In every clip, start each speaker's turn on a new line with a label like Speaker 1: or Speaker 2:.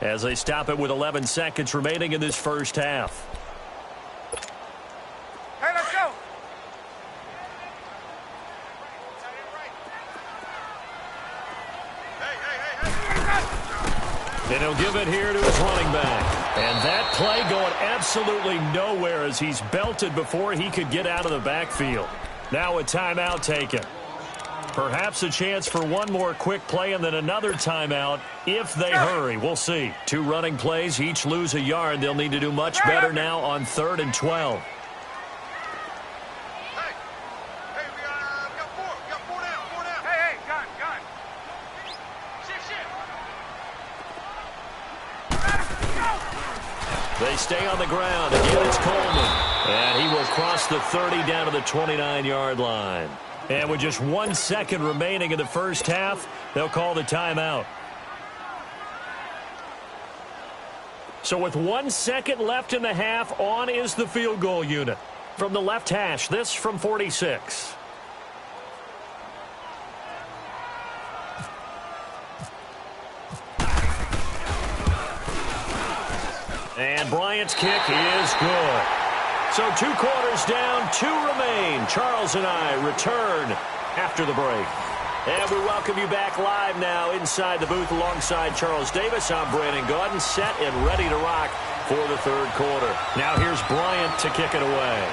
Speaker 1: as they stop it with 11 seconds remaining in this first half.
Speaker 2: Hey, let's go.
Speaker 1: And he'll give it here to his running back. And that play going absolutely nowhere as he's belted before he could get out of the backfield. Now a timeout taken. Perhaps a chance for one more quick play and then another timeout if they hurry. We'll see. 2 running plays, each lose a yard. They'll need to do much better now on 3rd and 12. They stay on the ground. Again, it's Coleman. And he will cross the 30 down to the 29-yard line. And with just 1 second remaining in the first half, they'll call the timeout. So with 1 second left in the half, on is the field goal unit. From the left hash, this from 46. And Bryant's kick is good. So 2 quarters down, 2 remain. Charles and I return after the break. And we welcome you back live now inside the booth alongside Charles Davis. I'm Brandon Gaudin, set and ready to rock for the 3rd quarter. Now here's Bryant to kick it away.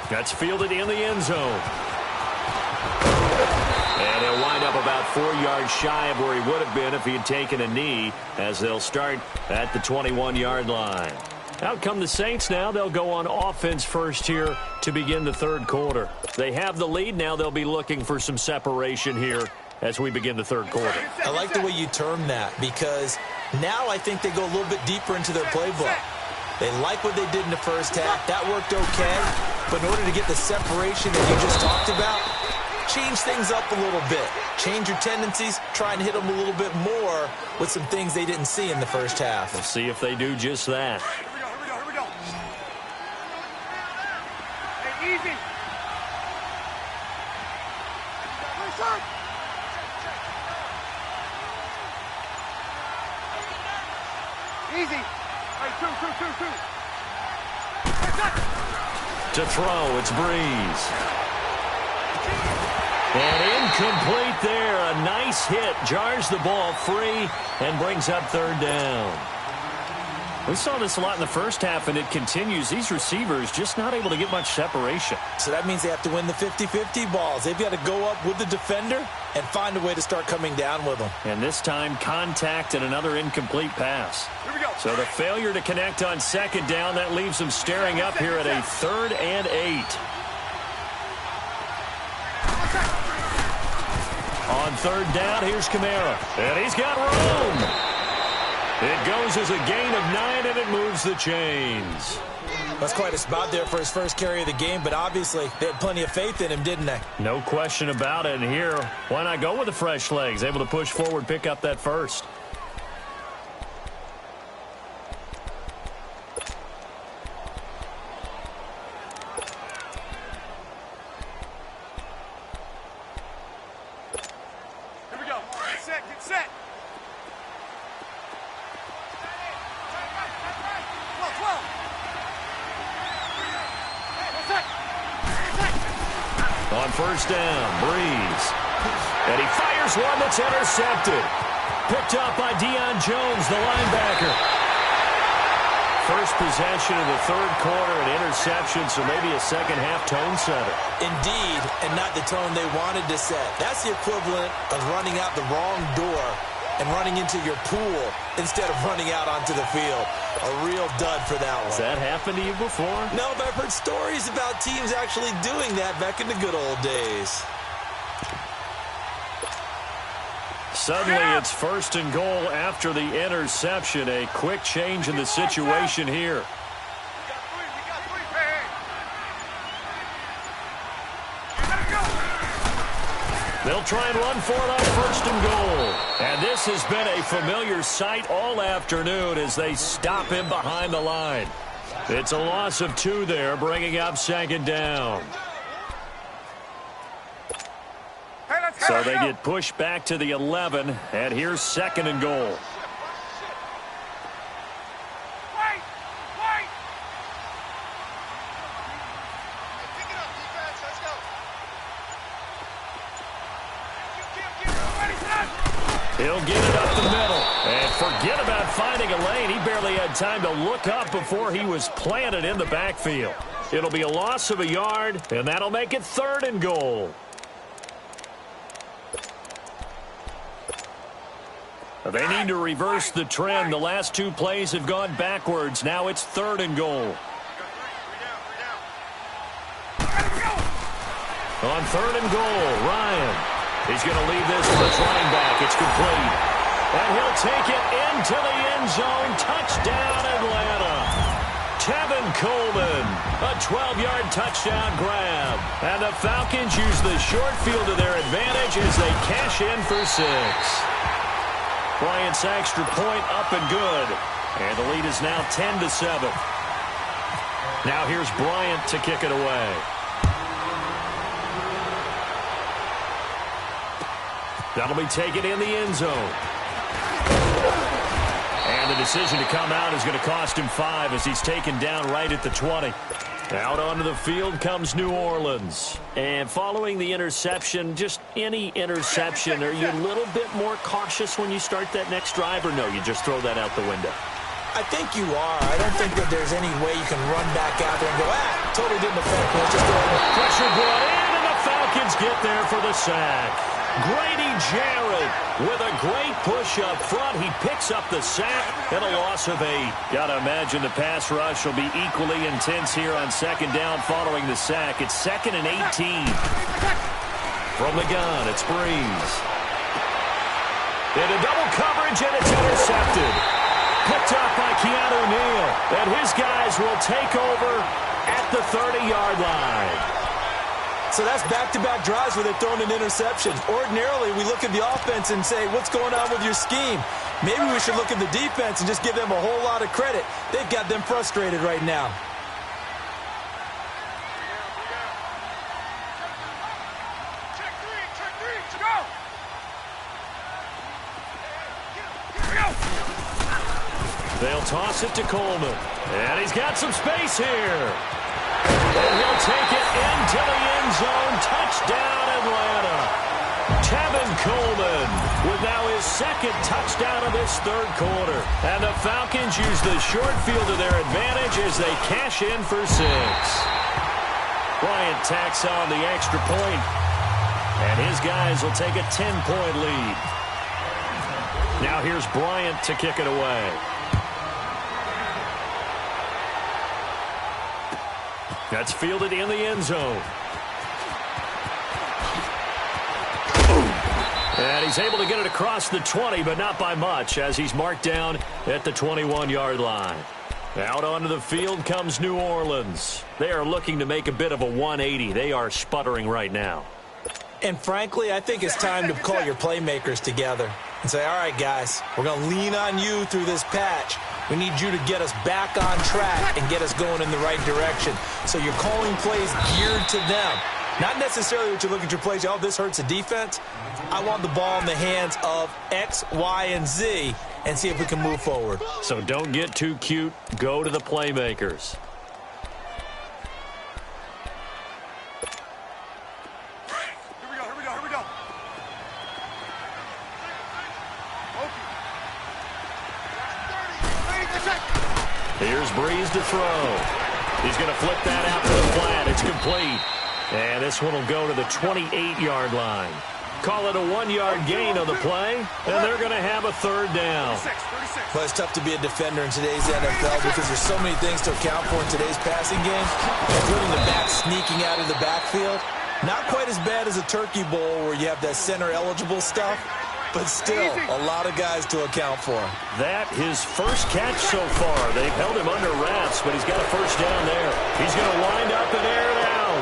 Speaker 1: That's fielded in the end zone. And he'll wind up about 4 yards shy of where he would have been if he had taken a knee, as they'll start at the 21-yard line. Out come the Saints now. They'll go on offense first here to begin the 3rd quarter. They have the lead. Now they'll be looking for some separation here as we begin the 3rd quarter.
Speaker 3: I like the way you term that, because now I think they go a little bit deeper into their playbook. They like what they did in the first half. That worked okay. But in order to get the separation that you just talked about, change things up a little bit. Change your tendencies. Try and hit them a little bit more with some things they didn't see in the first half.
Speaker 1: We'll see if they do just that.
Speaker 2: Here we go. Hey, easy. Easy. Hey, two.
Speaker 1: To throw, it's Breeze. And incomplete there. A nice hit. Jars the ball free and brings up 3rd down. We saw this a lot in the first half, and it continues. These receivers just not able to get much separation.
Speaker 3: So that means they have to win the 50-50 balls. They've got to go up with the defender and find a way to start coming down with them.
Speaker 1: And this time, contact and another incomplete pass.
Speaker 2: Here we go.
Speaker 1: So the failure to connect on 2nd down, that leaves them staring up here at a 3rd and 8. On 3rd down, here's Kamara. And he's got room. It goes as a gain of 9, and it moves the chains.
Speaker 3: That's quite a spot there for his first carry of the game, but obviously they had plenty of faith in him, didn't they?
Speaker 1: No question about it. And here, why not go with the fresh legs? Able to push forward, pick up that first.
Speaker 2: Get set.
Speaker 1: On 1st down, Breeze. And he fires one that's intercepted. Picked up by Deion Jones, the linebacker. First possession of the 3rd quarter, an interception, so maybe a second-half tone setter.
Speaker 3: Indeed, and not the tone they wanted to set. That's the equivalent of running out the wrong door and running into your pool instead of running out onto the field. A real dud for that one.
Speaker 1: Has that happened to you before?
Speaker 3: No, but I've heard stories about teams actually doing that back in the good old days.
Speaker 1: Suddenly it's 1st and goal after the interception. A quick change in the situation here. They'll try and run for it on 1st and goal. And this has been a familiar sight all afternoon as they stop him behind the line. It's a loss of 2 there, bringing up 2nd down. So they get pushed back to the 11, and here's 2nd and goal. He'll get it up the middle. And forget about finding a lane. He barely had time to look up before he was planted in the backfield. It'll be a loss of a yard, and that'll make it 3rd and goal. They need to reverse the trend. The last 2 plays have gone backwards. Now it's 3rd and goal. On 3rd and goal, Ryan. He's going to leave this for his running back. It's complete. And he'll take it into the end zone. Touchdown, Atlanta. Tevin Coleman, a 12-yard touchdown grab. And the Falcons use the short field to their advantage as they cash in for 6. Bryant's extra point up and good. And the lead is now 10-7. Now here's Bryant to kick it away. That'll be taken in the end zone. And the decision to come out is going to cost him 5 as he's taken down right at the 20. Out onto the field comes New Orleans. And following the interception, just any interception, are you a little bit more cautious when you start that next drive, or no, you just throw that out the window?
Speaker 3: I think you are. I don't think that there's any way you can run back out there and go, totally didn't affect me. Let's just throw it.
Speaker 1: Pressure brought in, and the Falcons get there for the sack. Grady Jarrett with a great push up front. He picks up the sack and a loss of 8. Got to imagine the pass rush will be equally intense here on 2nd down following the sack. It's 2nd and 18. From the gun, it's Breeze. Into double coverage, and it's intercepted. Picked up by Keanu Neal. And his guys will take over at the 30-yard line.
Speaker 3: So that's back-to-back drives where they've thrown an interception. Ordinarily, we look at the offense and say, what's going on with your scheme? Maybe we should look at the defense and just give them a whole lot of credit. They've got them frustrated right now.
Speaker 2: Check three, go!
Speaker 1: They'll toss it to Coleman. And he's got some space here. And he'll take it into the end zone. Touchdown, Atlanta. Tevin Coleman with now his 2nd touchdown of this 3rd quarter. And the Falcons use the short field to their advantage as they cash in for 6. Bryant tacks on the extra point. And his guys will take a 10-point lead. Now here's Bryant to kick it away. That's fielded in the end zone. And he's able to get it across the 20, but not by much, as he's marked down at the 21-yard line. Out onto the field comes New Orleans. They are looking to make a bit of a 180. They are sputtering right now.
Speaker 3: And frankly, I think it's time to call your playmakers together and say, all right, guys, we're going to lean on you through this patch. We need you to get us back on track and get us going in the right direction. So you're calling plays geared to them. Not necessarily what you look at your plays, oh, this hurts the defense. I want the ball in the hands of X, Y, and Z and see if we can move forward.
Speaker 1: So don't get too cute. Go to the playmakers.
Speaker 2: Here we go.
Speaker 1: Here's Breeze to throw. He's going to flip that out to the flat. It's complete. And this one will go to the 28-yard line. Call it a 1-yard gain on the play, and they're going to have a 3rd down.
Speaker 3: Well, it's tough to be a defender in today's NFL because there's so many things to account for in today's passing game, including the back sneaking out of the backfield. Not quite as bad as a turkey bowl where you have that center-eligible stuff, but still a lot of guys to account for.
Speaker 1: That his first catch so far. They've held him under wraps, but he's got a 1st down there. He's going to wind up and air it out.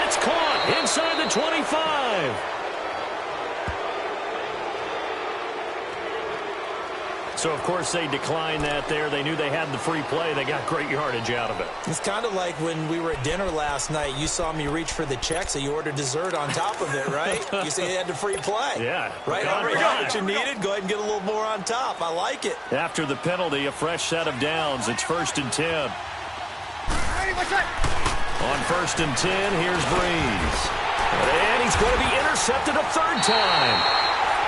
Speaker 1: It's caught inside the 25. So, of course, they declined that there. They knew they had the free play. They got great yardage out of it.
Speaker 3: It's kind of like when we were at dinner last night. You saw me reach for the check, so you ordered dessert on top of it, right? You said you had the free play.
Speaker 1: Yeah.
Speaker 3: Right? Already got what you needed. Go ahead and get a little more on top. I like it.
Speaker 1: After the penalty, a fresh set of downs. It's 1st and 10. On 1st and 10, here's Breeze. And he's going to be intercepted a third time.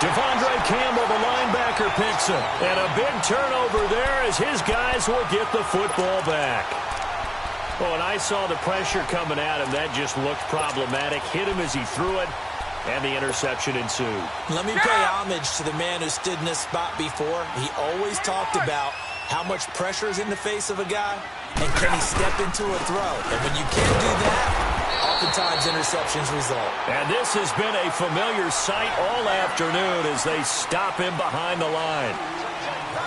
Speaker 1: Devondre Campbell, the linebacker, picks him. And a big turnover there as his guys will get the football back. Oh, and I saw the pressure coming at him. That just looked problematic. Hit him as he threw it, and the interception ensued.
Speaker 3: Let me pay homage to the man who stood in this spot before. He always talked about how much pressure is in the face of a guy, and can he step into a throw. And when you can't do that, oftentimes interceptions result.
Speaker 1: And this has been a familiar sight all afternoon as they stop him behind the line.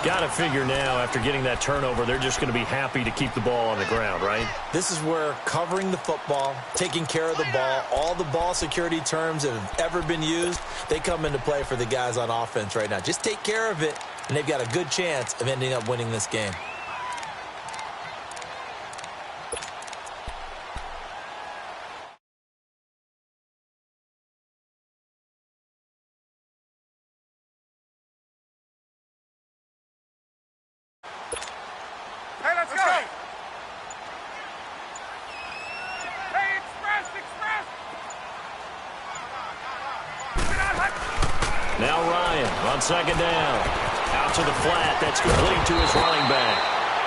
Speaker 1: Got to figure now, after getting that turnover, they're just going to be happy to keep the ball on the ground, right?
Speaker 3: This is where covering the football, taking care of the ball, all the ball security terms that have ever been used, they come into play for the guys on offense right now. Just take care of it, and they've got a good chance of ending up winning this game.
Speaker 2: Hey, let's go. Hey, express.
Speaker 1: Now Ryan on 2nd down. Out to the flat. That's complete to his running back.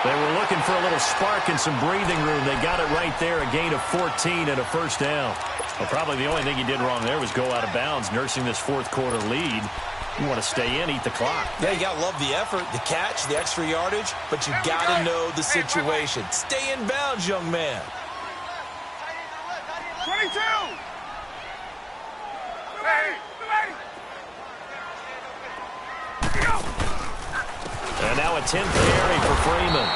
Speaker 1: They were looking for a little spark and some breathing room. They got it right there. A gain of 14 and a first down. Well, probably the only thing he did wrong there was go out of bounds, nursing this fourth quarter lead. You want to stay in, eat the clock.
Speaker 3: Yeah, you got to love the effort, the catch, the extra yardage, but you got to know the situation. Stay in bounds, young man.
Speaker 2: 22. Hey.
Speaker 1: And now a 10th carry for Freeman.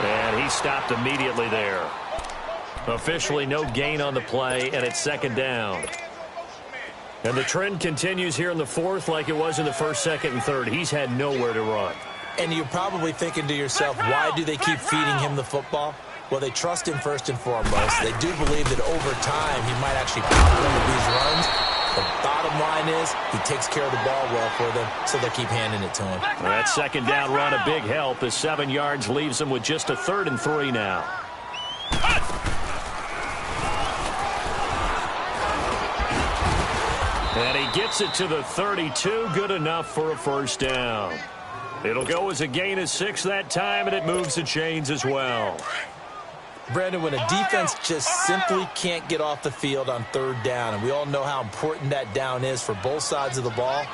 Speaker 1: And he stopped immediately there. Officially no gain on the play, and it's 2nd down. And the trend continues here in the 4th like it was in the 1st, 2nd, and 3rd. He's had nowhere to run.
Speaker 3: And you're probably thinking to yourself, why do they keep feeding him the football? Well, they trust him first and foremost. They do believe that over time he might actually pop one of these runs. The bottom line is he takes care of the ball well for them, so they keep handing it to him.
Speaker 1: That 2nd down run a big help as 7 yards leaves him with just a 3rd and 3 now. And he gets it to the 32, good enough for a first down. It'll go as a gain of 6 that time, and it moves the chains as well.
Speaker 3: Brandon, when a defense just simply can't get off the field on 3rd down, and we all know how important that down is for both sides of the ball,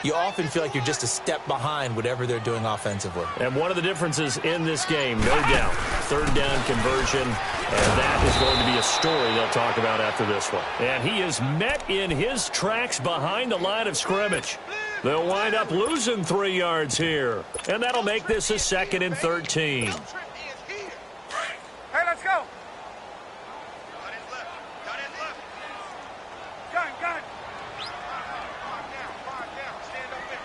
Speaker 3: you often feel like you're just a step behind whatever they're doing offensively.
Speaker 1: And one of the differences in this game, no doubt, 3rd down conversion, and that is going to be a story they'll talk about after this one. And he is met in his tracks behind the line of scrimmage. They'll wind up losing 3 yards here, and that'll make this a 2nd and 13.
Speaker 2: Hey, let's go. Gun. Five down. Stand open.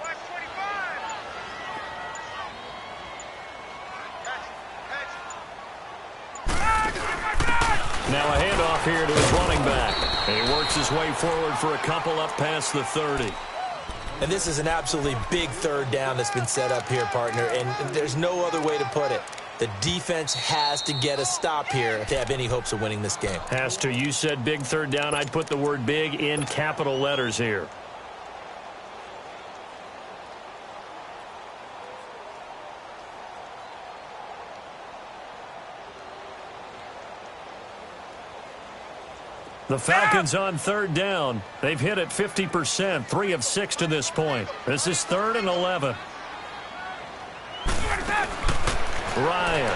Speaker 2: Watch 25.
Speaker 1: Now a handoff here to his running back. And he works his way forward for a couple up past the 30.
Speaker 3: And this is an absolutely big 3rd down that's been set up here, partner, and there's no other way to put it. The defense has to get a stop here to have any hopes of winning this game.
Speaker 1: Has to. You said big 3rd down. I'd put the word big in capital letters here. The Falcons on 3rd down. They've hit it 50%, 3 of 6 to this point. This is 3rd and 11. Ryan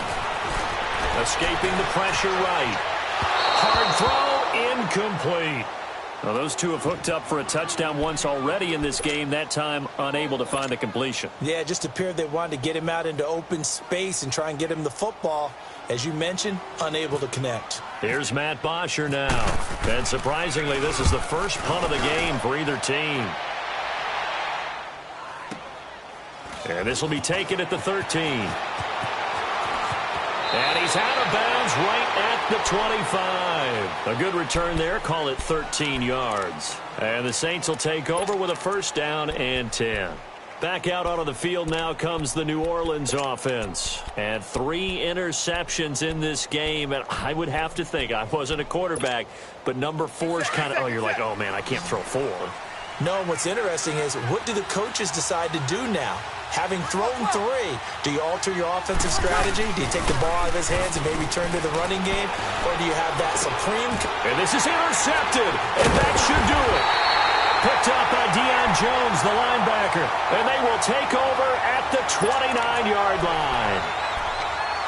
Speaker 1: escaping the pressure right. Hard throw, incomplete. Now, those two have hooked up for a touchdown once already in this game, that time unable to find a completion.
Speaker 3: Yeah, it just appeared they wanted to get him out into open space and try and get him the football. As you mentioned, unable to connect.
Speaker 1: Here's Matt Bosher now. And surprisingly, this is the first punt of the game for either team. And this will be taken at the 13. And he's out of bounds right at the 25. A good return there. Call it 13 yards. And the Saints will take over with a first down and 10. Back out onto the field now comes the New Orleans offense. And 3 interceptions in this game. And I would have to think, I wasn't a quarterback, but number 4 is kind of, oh, you're like, oh, man, I can't throw 4.
Speaker 3: No, what's interesting is, what do the coaches decide to do now? Having thrown 3, do you alter your offensive strategy? Do you take the ball out of his hands and maybe turn to the running game? Or do you have that supreme...
Speaker 1: And this is intercepted, and that should do it. Picked up by Deion Jones, the linebacker. And they will take over at the 29-yard line.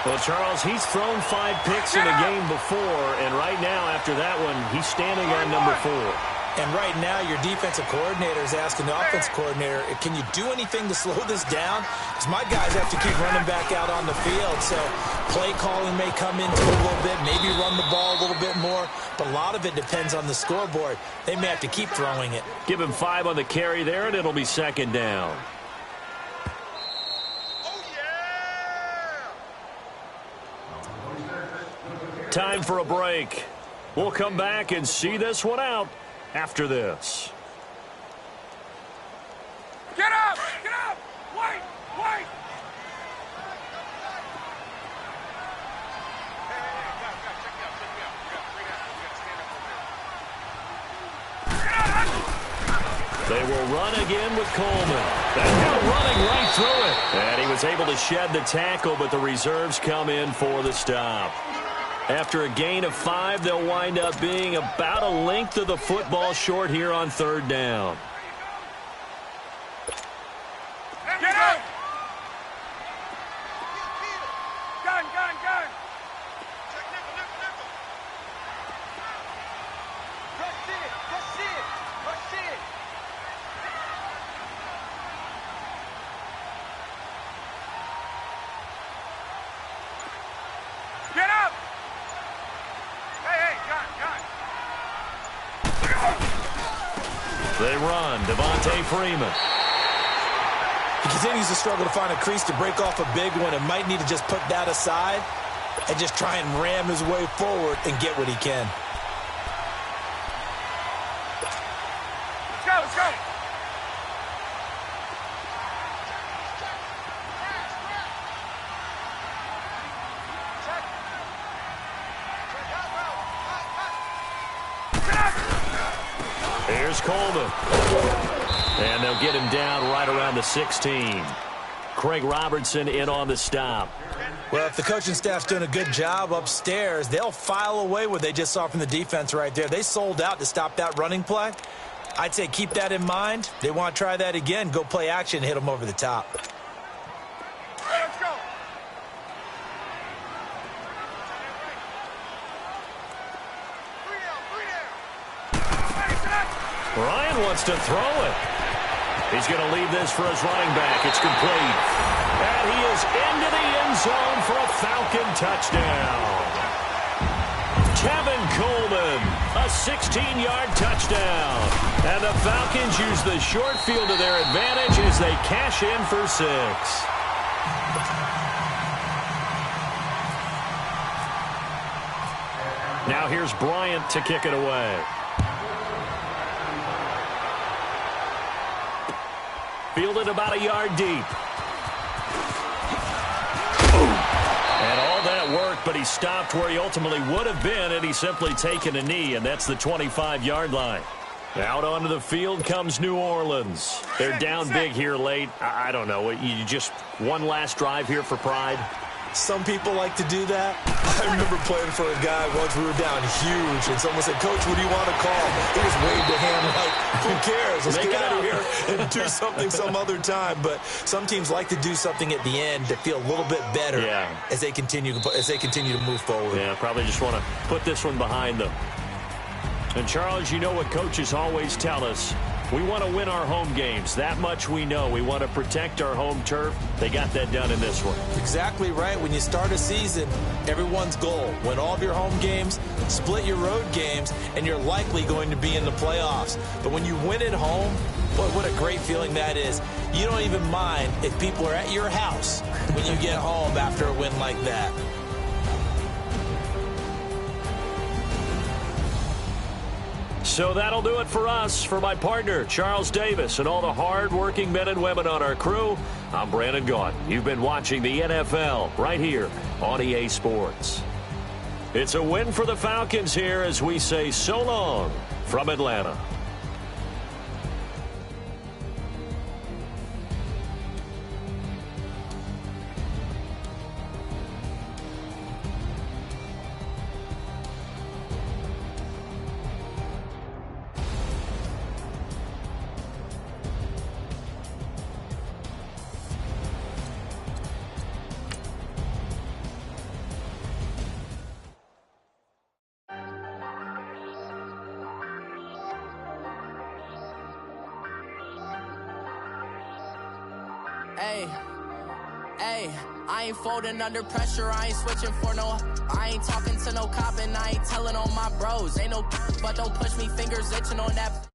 Speaker 1: Well, Charles, he's thrown 5 picks in the game before, and right now, after that one, he's standing on number 4.
Speaker 3: And right now, your defensive coordinator is asking the offensive coordinator, can you do anything to slow this down? Because my guys have to keep running back out on the field. So play calling may come into it a little bit, maybe run the ball a little bit more. But a lot of it depends on the scoreboard. They may have to keep throwing it.
Speaker 1: Give him 5 on the carry there, and it'll be second down. Time for a break. We'll come back and see this one out after this.
Speaker 2: Get up! Get up! Wait! Wait!
Speaker 1: They will run again with Coleman. That guy running right through it. And he was able to shed the tackle, but the reserves come in for the stop. After a gain of 5, they'll wind up being about a length of the football short here on third down.
Speaker 2: Get up! Gun, gun, gun! Check nickel, nickel, nickel. Rush in, rush in, rush in. Get up! Hey, gun, gun.
Speaker 1: They run. Devontae Freeman.
Speaker 3: He continues to struggle to find a crease to break off a big one and might need to just put that aside and just try and ram his way forward and get what he can.
Speaker 2: Let's go, let's go.
Speaker 1: Here's Coleman. And they'll get him down right around the 16. Craig Robertson in on the stop.
Speaker 3: Well, if the coaching staff's doing a good job upstairs, they'll file away what they just saw from the defense right there. They sold out to stop that running play. I'd say keep that in mind. They want to try that again. Go play action, hit them over the top.
Speaker 2: Let's go.
Speaker 1: Ryan wants to throw it. He's going to leave this for his running back. It's complete. And he is into the end zone for a Falcon touchdown. Tevin Coleman, a 16-yard touchdown. And the Falcons use the short field to their advantage as they cash in for 6. Now here's Bryant to kick it away. Fielded about a yard deep. And all that work, but he stopped where he ultimately would have been had he simply taken a knee, and that's the 25-yard line. Out onto the field comes New Orleans. They're down big here late. I don't know. You just one last drive here for pride?
Speaker 3: Some people like to do that. I remember playing for a guy once. We were down huge, and someone said, "Coach, what do you want to call?" He just waved a hand like, "Who cares? Let's get out of here and do something some other time." But some teams like to do something at the end to feel a little bit better as they continue to move forward.
Speaker 1: Yeah, probably just want to put this one behind them. And Charles, you know what coaches always tell us: We want to win our home games. That much we know. We want to protect our home turf. They got that done in this one.
Speaker 3: Exactly right. When you start a season, everyone's goal: win all of your home games, split your road games, and you're likely going to be in the playoffs. But when you win at home, boy, what a great feeling that is. You don't even mind if people are at your house when you get home after a win like that.
Speaker 1: So that'll do it for us. For my partner, Charles Davis, and all the hard-working men and women on our crew, I'm Brandon Gaudin. You've been watching the NFL right here on EA Sports. It's a win for the Falcons here as we say so long from Atlanta.
Speaker 4: Hey, I ain't folding under pressure, I ain't switching for no. I ain't talking to no cop and I ain't telling on my bros. Ain't no, but don't push me, fingers itching on that.